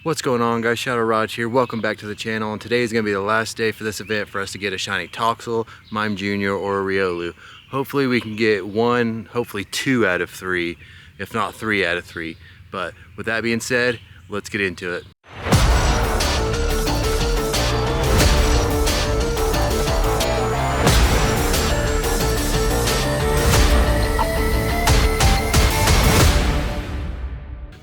What's going on, guys? Shadow Raj here. Welcome back to the channel, and today is going to be the last day for this event for us to get a shiny Toxel, Mime Jr., or a Riolu. Hopefully we can get one, hopefully 2 out of 3, if not 3 out of 3. But with that being said, let's get into it.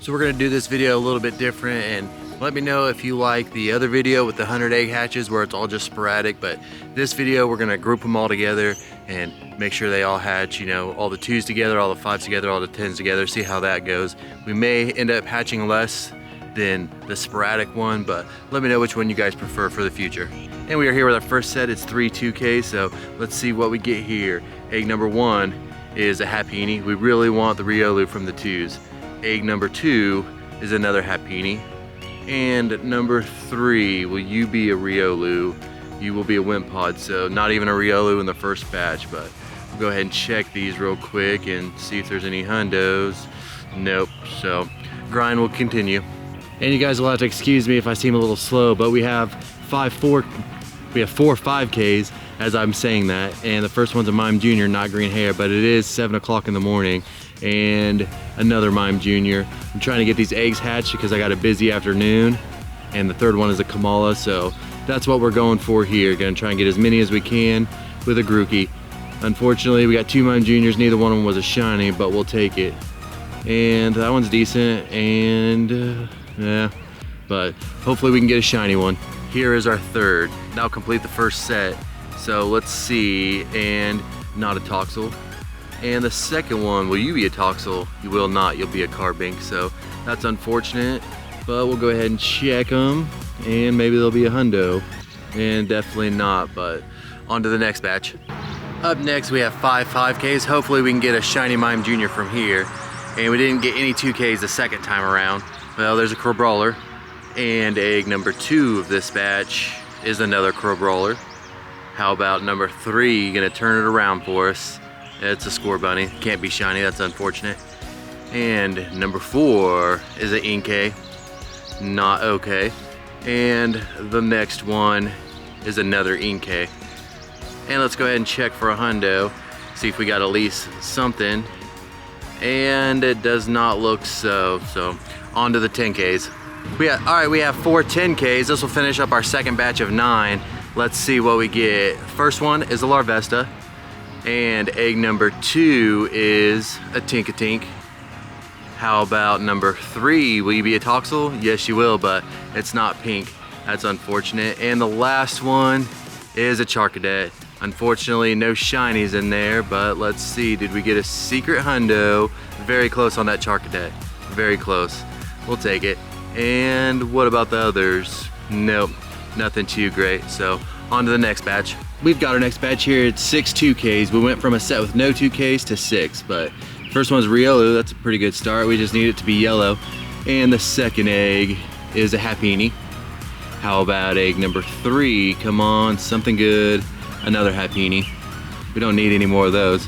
So we're going to do this video a little bit different, and let me know if you like the other video with the 100 egg hatches where it's all just sporadic, but this video we're going to group them all together and make sure they all hatch, you know, all the 2s together, all the 5s together, all the 10s together, see how that goes. We may end up hatching less than the sporadic one, but let me know which one you guys prefer for the future. And we are here with our first set. It's 3 2Ks, so let's see what we get here. Egg number 1 is a Happini. We really want the Riolu from the 2s. Egg number 2 is another Happini. And number 3, will you be a Riolu? You will be a Wimpod, so not even a Riolu in the first batch, but we'll go ahead and check these real quick and see if there's any hundos. Nope, so grind will continue. And you guys will have to excuse me if I seem a little slow, but we have 4 5Ks as I'm saying that, and the first one's a Mime Jr., not green hair, but it is 7 o'clock in the morning. And another Mime Jr. I'm trying to get these eggs hatched because I got a busy afternoon, and the third one is a Kamala, so that's what we're going for here. Gonna try and get as many as we can with a Grookey. Unfortunately, we got 2 Mime Juniors, neither one of them was a shiny, but we'll take it. And that one's decent, and yeah, but hopefully we can get a shiny one. Here is our third. That'll complete the first set, so let's see, and not a Toxel. And the second one, will you be a Toxel? You will not, you'll be a Carbink, so that's unfortunate, but we'll go ahead and check them, and maybe there'll be a hundo, and definitely not, but on to the next batch. Up next, we have 5 5Ks. Hopefully we can get a shiny Mime Jr. from here, and we didn't get any 2Ks the second time around. Well, there's a Crowbrawler, and egg number 2 of this batch is another Crowbrawler. How about number 3, gonna turn it around for us? It's a Score Bunny, can't be shiny, that's unfortunate. And number 4 is an Inkay, not okay. And the next one is another Inkay. And let's go ahead and check for a hundo, see if we got at least something. And it does not look so, on to the 10Ks. Alright, we have 4 10Ks, this will finish up our second batch of 9. Let's see what we get. First one is a Larvesta. And egg number 2 is a Tinkatink. How about number 3? Will you be a Toxel? Yes, you will, but it's not pink. That's unfortunate. And the last one is a Charcadet. Unfortunately, no shinies in there, but let's see. Did we get a secret hundo? Very close on that Charcadet. Very close. We'll take it. And what about the others? Nope, nothing too great. So on to the next batch. We've got our next batch here. It's 6 2Ks. We went from a set with no 2Ks to 6, but first one's Riolu. That's a pretty good start. We just need it to be yellow. And the second egg is a Happini. How about egg number 3? Come on, something good. Another Happini. We don't need any more of those.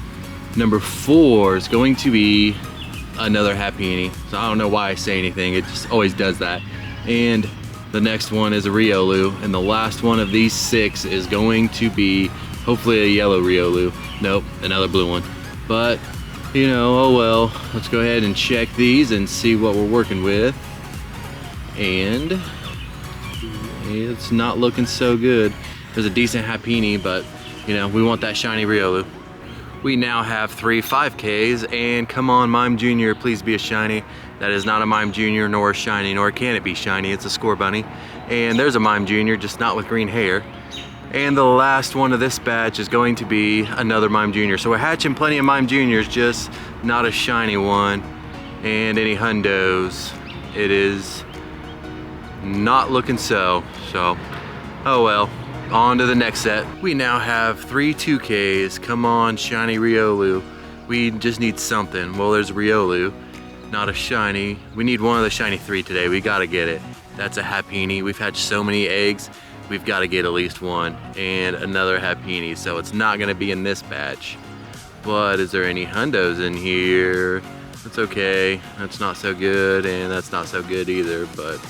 Number 4 is going to be another Happini. So I don't know why I say anything. It just always does that. And the next one is a Riolu, and the last one of these 6 is going to be hopefully a yellow Riolu. Nope, another blue one. But, you know, oh well. Let's go ahead and check these and see what we're working with. And it's not looking so good. There's a decent Happini, but, you know, we want that shiny Riolu. We now have 3 5Ks, and come on, Mime Jr., please be a shiny. That is not a Mime Jr. nor a shiny, nor can it be shiny. It's a Score Bunny. And there's a Mime Jr., just not with green hair. And the last one of this batch is going to be another Mime Jr. So we're hatching plenty of Mime Juniors, just not a shiny one. And any hundos, it is not looking so. Oh well. On to the next set. We now have 3 2Ks. Come on, shiny Riolu. We just need something. Well, there's Riolu, not a shiny. We need one of the shiny 3 today. We gotta get it. That's a Happini. We've hatched so many eggs. We've gotta get at least one. And another Happini. So it's not gonna be in this batch. But is there any hundos in here? That's okay. That's not so good, and that's not so good either. But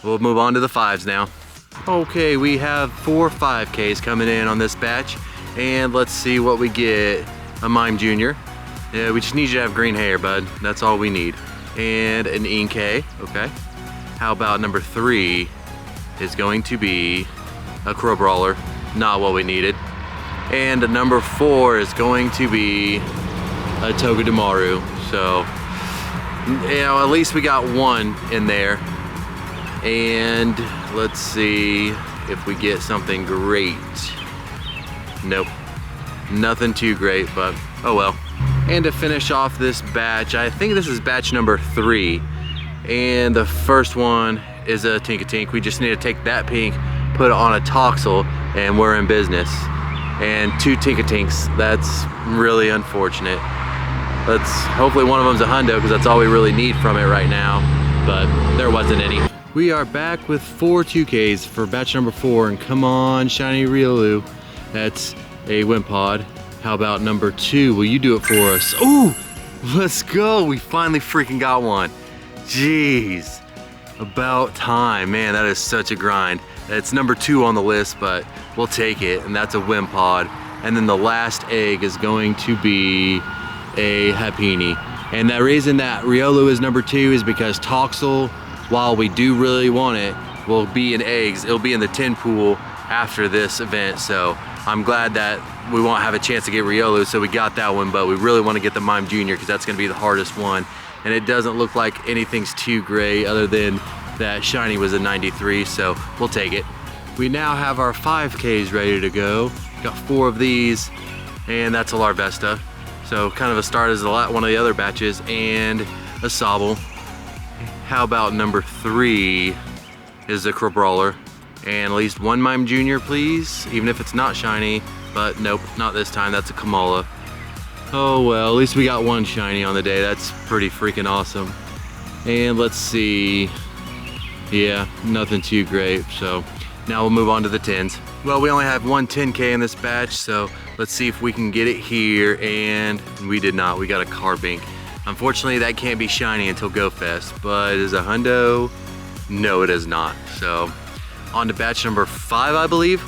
We'll move on to the 5s now. Okay, we have 4 5Ks coming in on this batch, and let's see what we get. A Mime Junior. Yeah, we just need you to have green hair, bud. That's all we need. And an Inkay, okay. How about number 3 is going to be a Crow Brawler. Not what we needed. And number 4 is going to be a Togedemaru. So, you know, at least we got 1 in there. And let's see if we get something great. Nope, nothing too great, but oh well. And to finish off this batch, I think this is batch number 3. And the first one is a Tinkatink. We just need to take that pink, put it on a Toxel, and we're in business. And 2 Tinkatinks, that's really unfortunate. Hopefully one of them's a hundo, because that's all we really need from it right now, but there wasn't any. We are back with 4 2Ks for batch number 4, and come on, shiny Riolu. That's a Wimpod. How about number 2? Will you do it for us? Ooh, let's go. We finally freaking got one. Jeez, about time. Man, that is such a grind. It's number 2 on the list, but we'll take it, and that's a Wimpod. And then the last egg is going to be a Happiny. And the reason that Riolu is number 2 is because Toxel, while we do really want it, will be in eggs. It'll be in the 10 pool after this event, so I'm glad that we won't have a chance to get Riolu, so we got that one, but we really want to get the Mime Junior because that's going to be the hardest one. And it doesn't look like anything's too great other than that shiny was a 93, so we'll take it. We now have our 5Ks ready to go. Got 4 of these, and that's a Larvesta. So kind of a start as one of the other batches, and a Sobble. How about number 3 is a Crow Brawler, and at least 1 Mime Junior, please, even if it's not shiny, but nope, not this time, that's a Kamala. Oh well, at least we got 1 shiny on the day. That's pretty freaking awesome. And let's see, yeah, nothing too great, so now we'll move on to the 10s. Well, we only have 1 10K in this batch, so let's see if we can get it here, and we did not. We got a Carbink. Unfortunately, that can't be shiny until Go Fest, but is a hundo? No, it is not. So, on to batch number 5, I believe.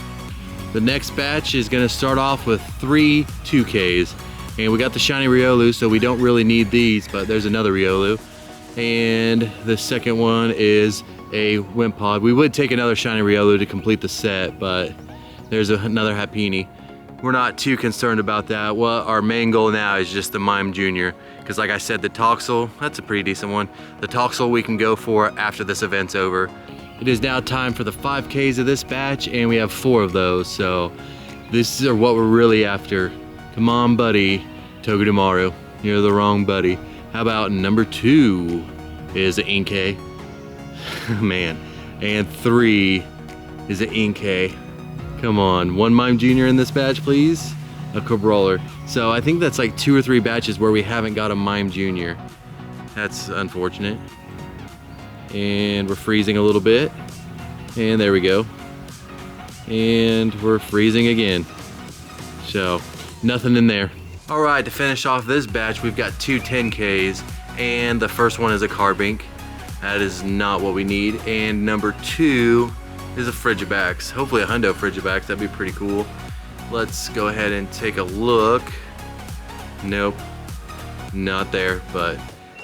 The next batch is gonna start off with 3 2Ks. And we got the shiny Riolu, so we don't really need these, but there's another Riolu. And the second one is a Wimpod. We would take another shiny Riolu to complete the set, but there's another Happiny. We're not too concerned about that. Well, our main goal now is just the Mime Junior, because like I said, the Toxel, that's a pretty decent one. The Toxel we can go for after this event's over. It is now time for the 5Ks of this batch, and we have 4 of those, so this is what we're really after. Come on, buddy, Togedemaru, you're the wrong buddy. How about number 2 is an Inkay. Man, and 3 is an Inkay. Come on, 1 Mime Junior in this batch, please. A Crow Brawler. So I think that's like 2 or 3 batches where we haven't got a Mime Junior. That's unfortunate. And we're freezing a little bit. And there we go. And we're freezing again. So, nothing in there. All right, to finish off this batch, we've got 2 10Ks. And the first one is a Carbink. That is not what we need. And number 2 is a Frigibax. Hopefully a hundo Frigibax, that'd be pretty cool. Let's go ahead and take a look. Nope, not there, but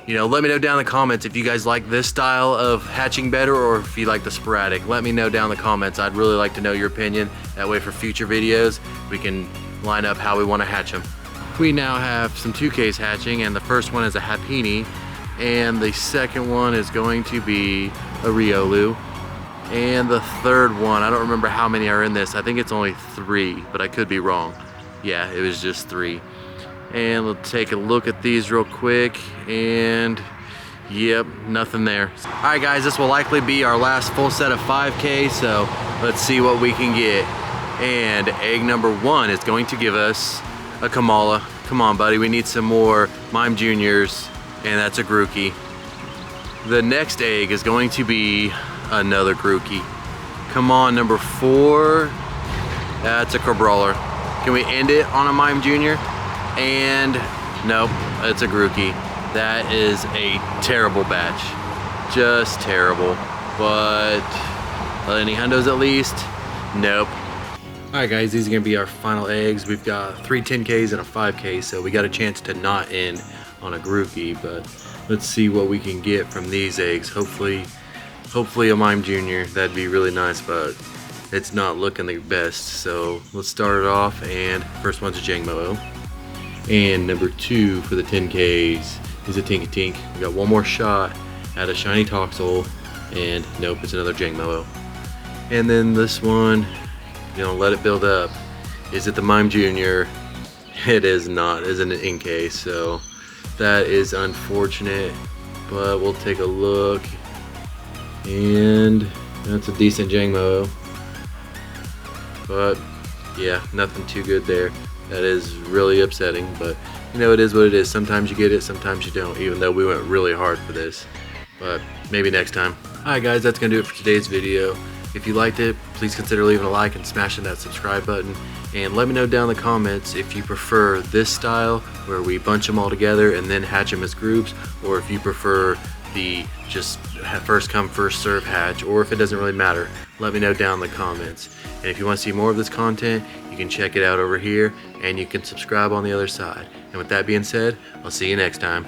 you know, let me know down in the comments if you guys like this style of hatching better or if you like the sporadic. Let me know down in the comments. I'd really like to know your opinion. That way for future videos, we can line up how we want to hatch them. We now have some 2Ks hatching, and the first one is a Happiny, and the second one is going to be a Riolu. And the third one, I don't remember how many are in this. I think it's only 3, but I could be wrong. Yeah, it was just 3. And we'll take a look at these real quick, and yep, nothing there. All right guys, this will likely be our last full set of 5K, so let's see what we can get. And egg number 1 is going to give us a Kamala. Come on buddy, we need some more Mime Juniors, and that's a Grookey. The next egg is going to be another Grookey. Come on, number 4. That's a Crow Brawler. Can we end it on a Mime Junior? And nope, it's a Grookey. That is a terrible batch. Just terrible. but any hundos at least? Nope. Alright guys, these are going to be our final eggs. We've got 3 10Ks and a 5K, so we got a chance to not end on a groupie, but let's see what we can get from these eggs. Hopefully a Mime Junior. That'd be really nice, but it's not looking the best. So let's start it off, and first one's a Jangmo. And number 2 for the 10Ks is a Tinky Tink. We got one more shot at a shiny Toxel, and nope, it's another Jangmo. And then this one, let it build up. Is it the Mime Junior? It is not, isn't it, NK? So that is unfortunate, but we'll take a look. And that's a decent Jangmo. But yeah, nothing too good there. That is really upsetting, but it is what it is. Sometimes you get it, sometimes you don't, even though we went really hard for this. But maybe next time. Alright guys, that's gonna do it for today's video. If you liked it, please consider leaving a like and smashing that subscribe button. And let me know down in the comments if you prefer this style where we bunch them all together and then hatch them as groups, or if you prefer the just first come first serve hatch, or if it doesn't really matter. Let me know down in the comments. And if you want to see more of this content, you can check it out over here, and you can subscribe on the other side. And with that being said, I'll see you next time.